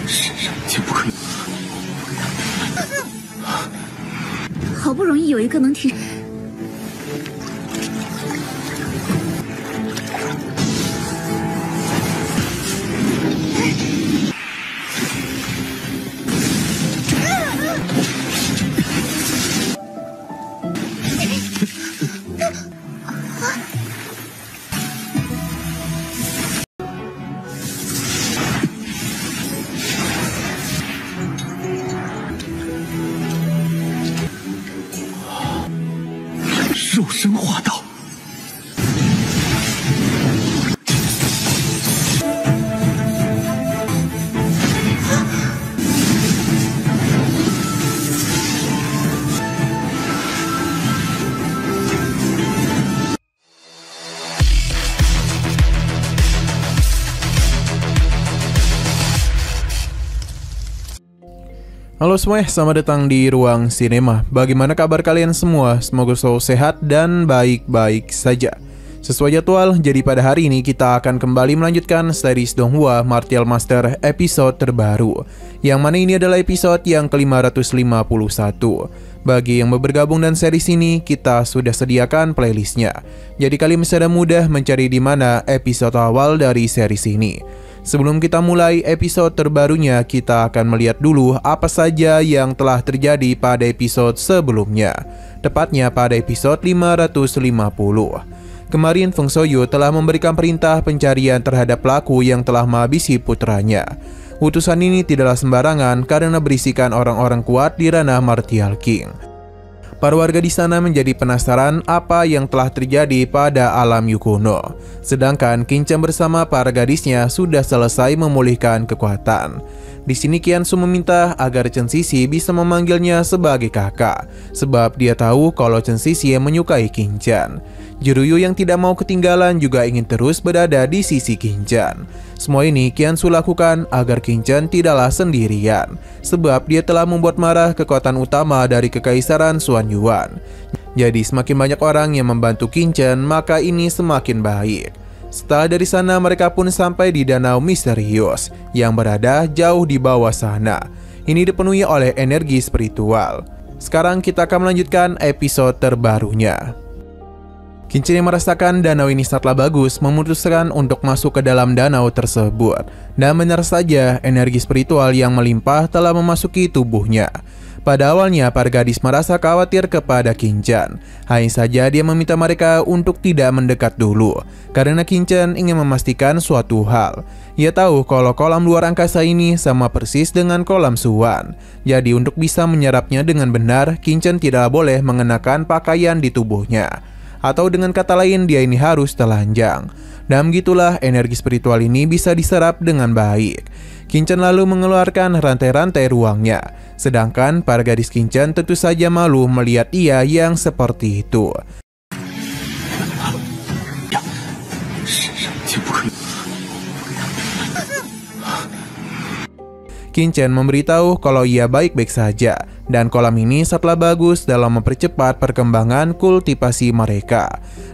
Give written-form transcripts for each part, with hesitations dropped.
世上竟不可以。好不容易有一个能提。肉身化道，Halo semuanya, selamat datang di Ruang Sinema. Bagaimana kabar kalian semua? Semoga selalu sehat dan baik-baik saja. Sesuai jadwal, jadi pada hari ini kita akan kembali melanjutkan series Donghua Martial Master episode terbaru, yang mana ini adalah episode yang ke-551. Bagi yang bergabung dan series ini, kita sudah sediakan playlistnya. Jadi kalian bisa mudah mencari di mana episode awal dari series ini. Sebelum kita mulai episode terbarunya, kita akan melihat dulu apa saja yang telah terjadi pada episode sebelumnya, tepatnya pada episode 550. Kemarin Feng Soyu telah memberikan perintah pencarian terhadap pelaku yang telah menghabisi putranya. Utusan ini tidaklah sembarangan karena berisikan orang-orang kuat di ranah Martial King. Para warga di sana menjadi penasaran apa yang telah terjadi pada alam Yukuno. Sedangkan Qinchan bersama para gadisnya sudah selesai memulihkan kekuatan. Di sini Qiansu meminta agar Chen Xixi bisa memanggilnya sebagai kakak, sebab dia tahu kalau Chen Xixi menyukai Qinchan. Jiruyu yang tidak mau ketinggalan juga ingin terus berada di sisi Qinchan. Semua ini Qiansu lakukan agar Qinchan tidaklah sendirian, sebab dia telah membuat marah kekuatan utama dari Kekaisaran Xuan Yuan. Jadi semakin banyak orang yang membantu Qinchan, maka ini semakin baik. Setelah dari sana mereka pun sampai di danau misterius yang berada jauh di bawah sana. Ini dipenuhi oleh energi spiritual. Sekarang kita akan melanjutkan episode terbarunya. Qinchan yang merasakan danau ini sangatlah bagus memutuskan untuk masuk ke dalam danau tersebut. Dan benar saja energi spiritual yang melimpah telah memasuki tubuhnya. Pada awalnya para gadis merasa khawatir kepada Qinchan. Hanya saja dia meminta mereka untuk tidak mendekat dulu, karena Qinchan ingin memastikan suatu hal. Ia tahu kalau kolam luar angkasa ini sama persis dengan kolam Xuan. Jadi untuk bisa menyerapnya dengan benar, Qinchan tidak boleh mengenakan pakaian di tubuhnya. Atau dengan kata lain, dia ini harus telanjang. Dan begitulah energi spiritual ini bisa diserap dengan baik. Qinchan lalu mengeluarkan rantai-rantai ruangnya. Sedangkan para gadis Qinchan tentu saja malu melihat ia yang seperti itu. Qinchan memberitahu kalau ia baik-baik saja, dan kolam ini sangatlah bagus dalam mempercepat perkembangan kultivasi mereka.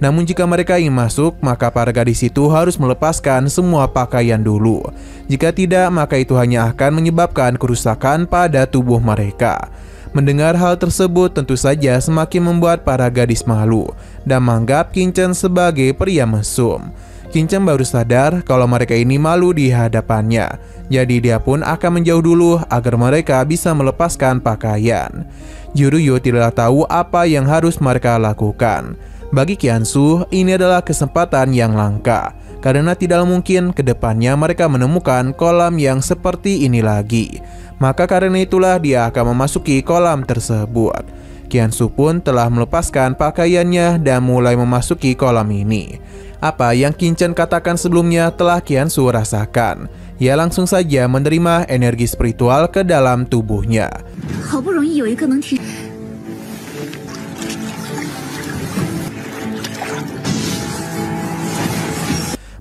Namun jika mereka ingin masuk, maka para gadis itu harus melepaskan semua pakaian dulu. Jika tidak, maka itu hanya akan menyebabkan kerusakan pada tubuh mereka. Mendengar hal tersebut tentu saja semakin membuat para gadis malu dan menganggap Qinchan sebagai pria mesum. Qinchan baru sadar kalau mereka ini malu di hadapannya. Jadi dia pun akan menjauh dulu agar mereka bisa melepaskan pakaian. Jiruyu tidak tahu apa yang harus mereka lakukan. Bagi Qiansu, ini adalah kesempatan yang langka, karena tidak mungkin ke depannya mereka menemukan kolam yang seperti ini lagi. Maka karena itulah dia akan memasuki kolam tersebut. Qiansu pun telah melepaskan pakaiannya dan mulai memasuki kolam ini. Apa yang Qinchan katakan sebelumnya telah Qiansu rasakan. Ia langsung saja menerima energi spiritual ke dalam tubuhnya.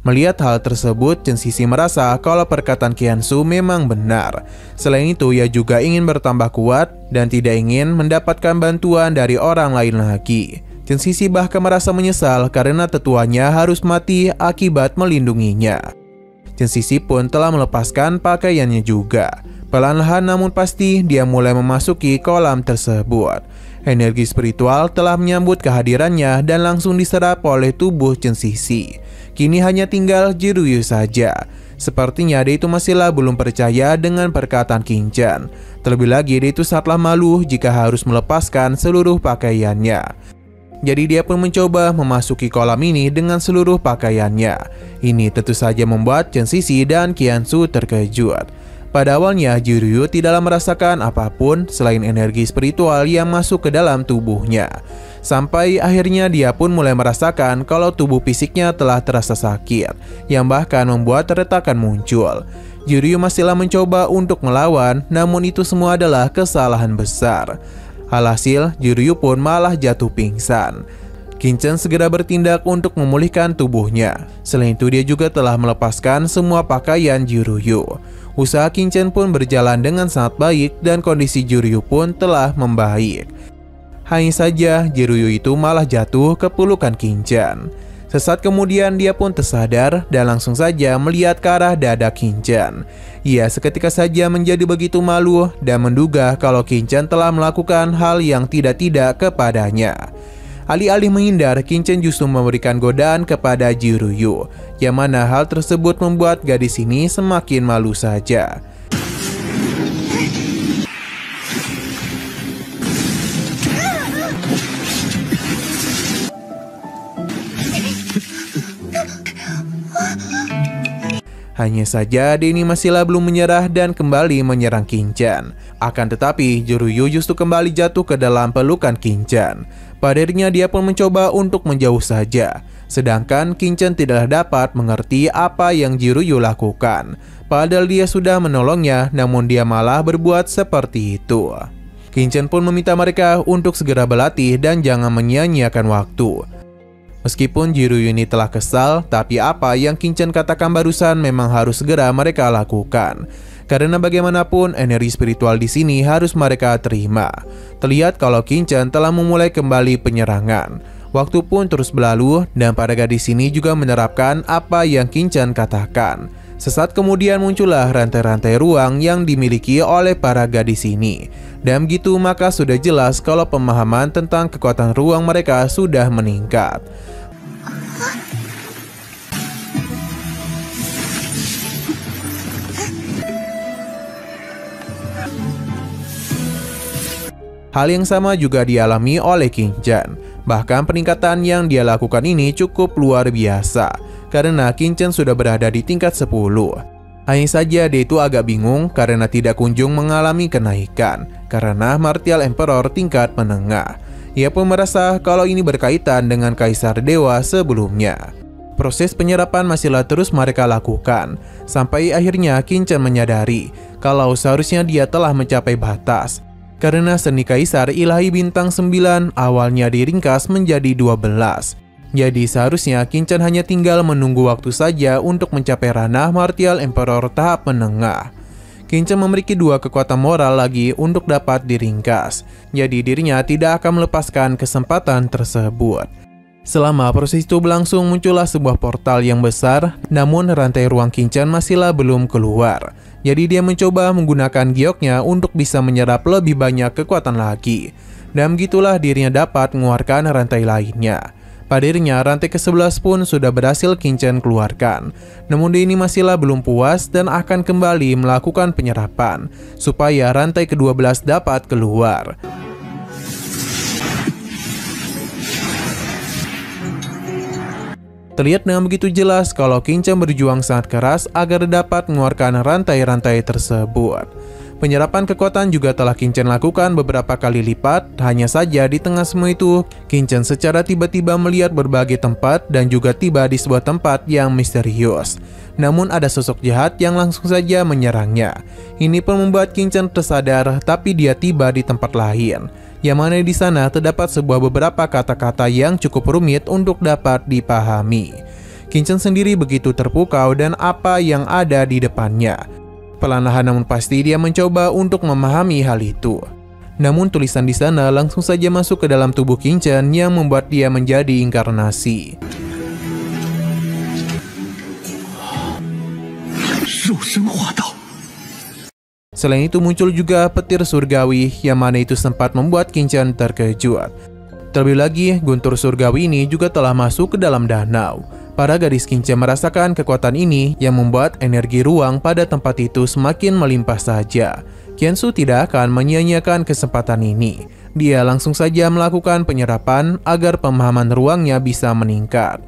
Melihat hal tersebut, Chen Xixi merasa kalau perkataan Qiansu memang benar. Selain itu, ia juga ingin bertambah kuat dan tidak ingin mendapatkan bantuan dari orang lain lagi. Chen Xixi bahkan merasa menyesal karena tetuanya harus mati akibat melindunginya. Chen Sisi pun telah melepaskan pakaiannya juga. Perlahan-lahan namun pasti dia mulai memasuki kolam tersebut. Energi spiritual telah menyambut kehadirannya dan langsung diserap oleh tubuh Chen Sisi. Kini hanya tinggal Jiryu saja. Sepertinya dia itu masihlah belum percaya dengan perkataan Qin Chen. Terlebih lagi dia itu sangatlah malu jika harus melepaskan seluruh pakaiannya. Jadi dia pun mencoba memasuki kolam ini dengan seluruh pakaiannya. Ini tentu saja membuat Chen Sisi dan Qiansu terkejut. Pada awalnya Jiryu tidaklah merasakan apapun selain energi spiritual yang masuk ke dalam tubuhnya. Sampai akhirnya dia pun mulai merasakan kalau tubuh fisiknya telah terasa sakit, yang bahkan membuat retakan muncul. Jiryu masihlah mencoba untuk melawan, namun itu semua adalah kesalahan besar. Alhasil, Jiryu pun malah jatuh pingsan. Qin Chen segera bertindak untuk memulihkan tubuhnya. Selain itu dia juga telah melepaskan semua pakaian Jiryu. Usaha Qin Chen pun berjalan dengan sangat baik dan kondisi Jiryu pun telah membaik. Hanya saja Jiryu itu malah jatuh ke pelukan Qin Chen. Sesaat kemudian dia pun tersadar dan langsung saja melihat ke arah dada Qin Chen. Ia seketika saja menjadi begitu malu dan menduga kalau Qin Chen telah melakukan hal yang tidak-tidak kepadanya. Alih-alih menghindar, Qin Chen justru memberikan godaan kepada Jiryu, yang mana hal tersebut membuat gadis ini semakin malu saja. Hanya saja Denny masihlah belum menyerah dan kembali menyerang Qin Chen. Akan tetapi Jiryu justru kembali jatuh ke dalam pelukan Qin Chen. Pada akhirnya dia pun mencoba untuk menjauh saja. Sedangkan Qin Chen tidaklah dapat mengerti apa yang Jiryu lakukan. Padahal dia sudah menolongnya, namun dia malah berbuat seperti itu. Qin Chen pun meminta mereka untuk segera berlatih dan jangan menyia-nyiakan waktu. Meskipun Jiryu ini telah kesal, tapi apa yang Qin Chen katakan barusan memang harus segera mereka lakukan. Karena bagaimanapun energi spiritual di sini harus mereka terima. Terlihat kalau Qin Chen telah memulai kembali penyerangan. Waktu pun terus berlalu dan para gadis ini juga menerapkan apa yang Qin Chen katakan. Sesaat kemudian muncullah rantai-rantai ruang yang dimiliki oleh para gadis ini. Dan begitu maka sudah jelas kalau pemahaman tentang kekuatan ruang mereka sudah meningkat. Hal yang sama juga dialami oleh Qin Chen. Bahkan peningkatan yang dia lakukan ini cukup luar biasa, karena Qin Chen sudah berada di tingkat 10. Hanya saja dia itu agak bingung karena tidak kunjung mengalami kenaikan, karena Martial Emperor tingkat menengah. Ia pun merasa kalau ini berkaitan dengan Kaisar Dewa sebelumnya. Proses penyerapan masihlah terus mereka lakukan, sampai akhirnya Qin Chen menyadari kalau seharusnya dia telah mencapai batas. Karena seni Kaisar Ilahi Bintang 9 awalnya diringkas menjadi 12. Jadi seharusnya Qin Chen hanya tinggal menunggu waktu saja untuk mencapai ranah Martial Emperor tahap menengah. Qin Chen memiliki 2 kekuatan moral lagi untuk dapat diringkas. Jadi dirinya tidak akan melepaskan kesempatan tersebut. Selama proses itu berlangsung muncullah sebuah portal yang besar, namun rantai ruang Qin Chen masihlah belum keluar. Jadi dia mencoba menggunakan gioknya untuk bisa menyerap lebih banyak kekuatan lagi. Dan begitulah dirinya dapat mengeluarkan rantai lainnya. Pada akhirnya rantai ke-11 pun sudah berhasil Qin Chen keluarkan. Namun dia ini masihlah belum puas dan akan kembali melakukan penyerapan supaya rantai ke-12 dapat keluar. Terlihat dengan begitu jelas kalau Qin Chen berjuang sangat keras agar dapat mengeluarkan rantai-rantai tersebut. Penyerapan kekuatan juga telah Qin Chen lakukan beberapa kali lipat. Hanya saja di tengah semua itu, Qin Chen secara tiba-tiba melihat berbagai tempat dan juga tiba di sebuah tempat yang misterius. Namun ada sosok jahat yang langsung saja menyerangnya. Ini pun membuat Qin Chen tersadar, tapi dia tiba di tempat lain. Yang mana di sana terdapat sebuah beberapa kata-kata yang cukup rumit untuk dapat dipahami. Qin Chen sendiri begitu terpukau dan apa yang ada di depannya. Perlahan namun pasti dia mencoba untuk memahami hal itu. Namun tulisan di sana langsung saja masuk ke dalam tubuh Qin Chen yang membuat dia menjadi inkarnasi. 肉身化道。 Selain itu muncul juga petir surgawi yang mana itu sempat membuat Qingchen terkejut. Terlebih lagi, guntur surgawi ini juga telah masuk ke dalam danau. Para gadis Qingchen merasakan kekuatan ini yang membuat energi ruang pada tempat itu semakin melimpah saja. Qiansu tidak akan menyia-nyiakan kesempatan ini. Dia langsung saja melakukan penyerapan agar pemahaman ruangnya bisa meningkat.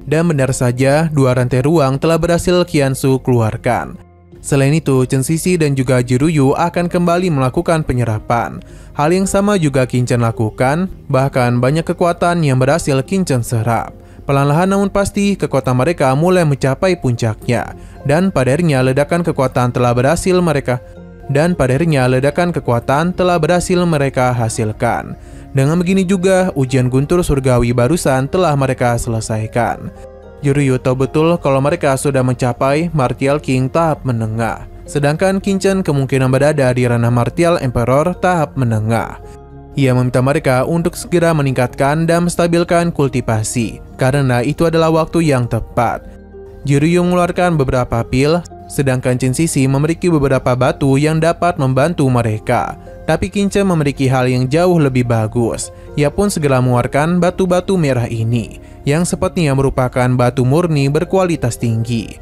Dan benar saja, 2 rantai ruang telah berhasil Qiansu keluarkan. Selain itu, Chen Sisi dan juga Jiruyu akan kembali melakukan penyerapan. Hal yang sama juga Qingchen lakukan, bahkan banyak kekuatan yang berhasil Qingchen serap. Perlahan namun pasti, kekuatan mereka mulai mencapai puncaknya. Dan pada akhirnya ledakan kekuatan telah berhasil mereka hasilkan. Dengan begini juga, ujian guntur surgawi barusan telah mereka selesaikan. Jiruyu tahu betul kalau mereka sudah mencapai Martial King tahap menengah. Sedangkan Qingchen kemungkinan berada di ranah Martial Emperor tahap menengah. Ia meminta mereka untuk segera meningkatkan dan menstabilkan kultivasi, karena itu adalah waktu yang tepat. Jiruyu mengeluarkan beberapa pil, sedangkan Chen Sisi memiliki beberapa batu yang dapat membantu mereka. Tapi Qingchen memiliki hal yang jauh lebih bagus. Ia pun segera mengeluarkan batu-batu merah ini, yang sepertinya merupakan batu murni berkualitas tinggi.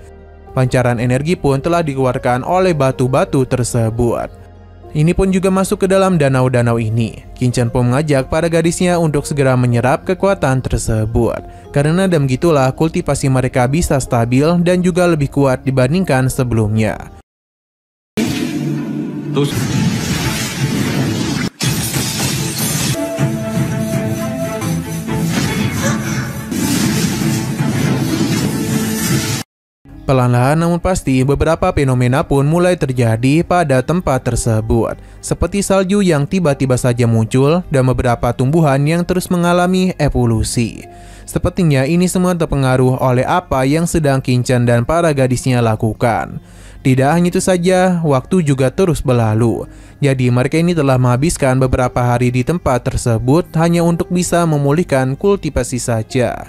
Pancaran energi pun telah dikeluarkan oleh batu-batu tersebut. Ini pun juga masuk ke dalam danau-danau ini. Qingchen pun mengajak para gadisnya untuk segera menyerap kekuatan tersebut. Karena dan begitulah kultivasi mereka bisa stabil dan juga lebih kuat dibandingkan sebelumnya. Perlahan namun pasti, beberapa fenomena pun mulai terjadi pada tempat tersebut, seperti salju yang tiba-tiba saja muncul dan beberapa tumbuhan yang terus mengalami evolusi. Sepertinya ini semua terpengaruh oleh apa yang sedang Qingchen dan para gadisnya lakukan. Tidak hanya itu saja, waktu juga terus berlalu. Jadi mereka ini telah menghabiskan beberapa hari di tempat tersebut hanya untuk bisa memulihkan kultivasi saja.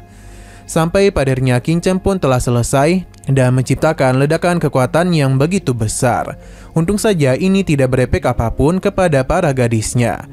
Sampai pada akhirnya Qingchen pun telah selesai dan menciptakan ledakan kekuatan yang begitu besar. Untung saja ini tidak berefek apapun kepada para gadisnya.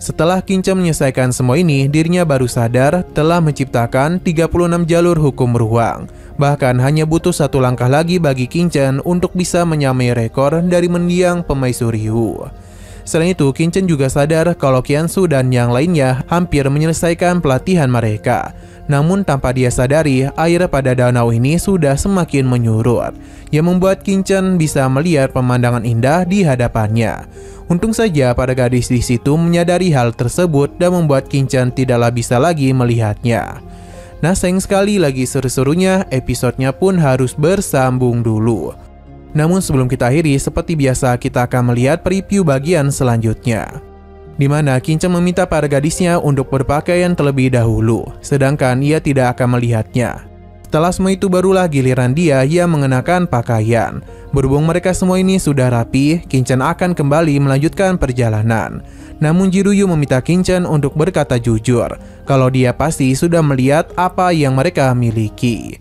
Setelah Qingchen menyelesaikan semua ini, dirinya baru sadar telah menciptakan 36 jalur hukum ruang. Bahkan hanya butuh 1 langkah lagi bagi Qingchen untuk bisa menyamai rekor dari mendiang Permaisuri Wu. Selain itu, Qingchen juga sadar kalau Qiansu dan yang lainnya hampir menyelesaikan pelatihan mereka. Namun tanpa dia sadari, air pada danau ini sudah semakin menyurut, yang membuat Qingchen bisa melihat pemandangan indah di hadapannya. Untung saja para gadis di situ menyadari hal tersebut dan membuat Qingchen tidaklah bisa lagi melihatnya. Nah, sayang sekali lagi seru-serunya, episodenya pun harus bersambung dulu. Namun sebelum kita akhiri, seperti biasa kita akan melihat preview bagian selanjutnya, di mana Qingchen meminta para gadisnya untuk berpakaian terlebih dahulu, sedangkan ia tidak akan melihatnya. Setelah semua itu barulah giliran dia yang mengenakan pakaian. Berhubung mereka semua ini sudah rapi, Qingchen akan kembali melanjutkan perjalanan. Namun Jiruyu meminta Qingchen untuk berkata jujur, kalau dia pasti sudah melihat apa yang mereka miliki.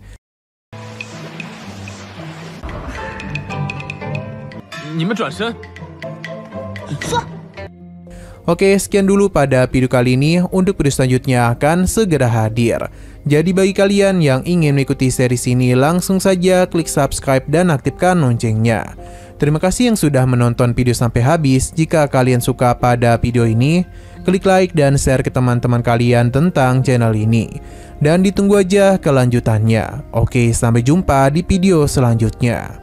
Oke, sekian dulu pada video kali ini. Untuk video selanjutnya akan segera hadir. Jadi bagi kalian yang ingin mengikuti series ini, langsung saja klik subscribe dan aktifkan loncengnya. Terima kasih yang sudah menonton video sampai habis. Jika kalian suka pada video ini, klik like dan share ke teman-teman kalian tentang channel ini. Dan ditunggu aja kelanjutannya. Oke, sampai jumpa di video selanjutnya.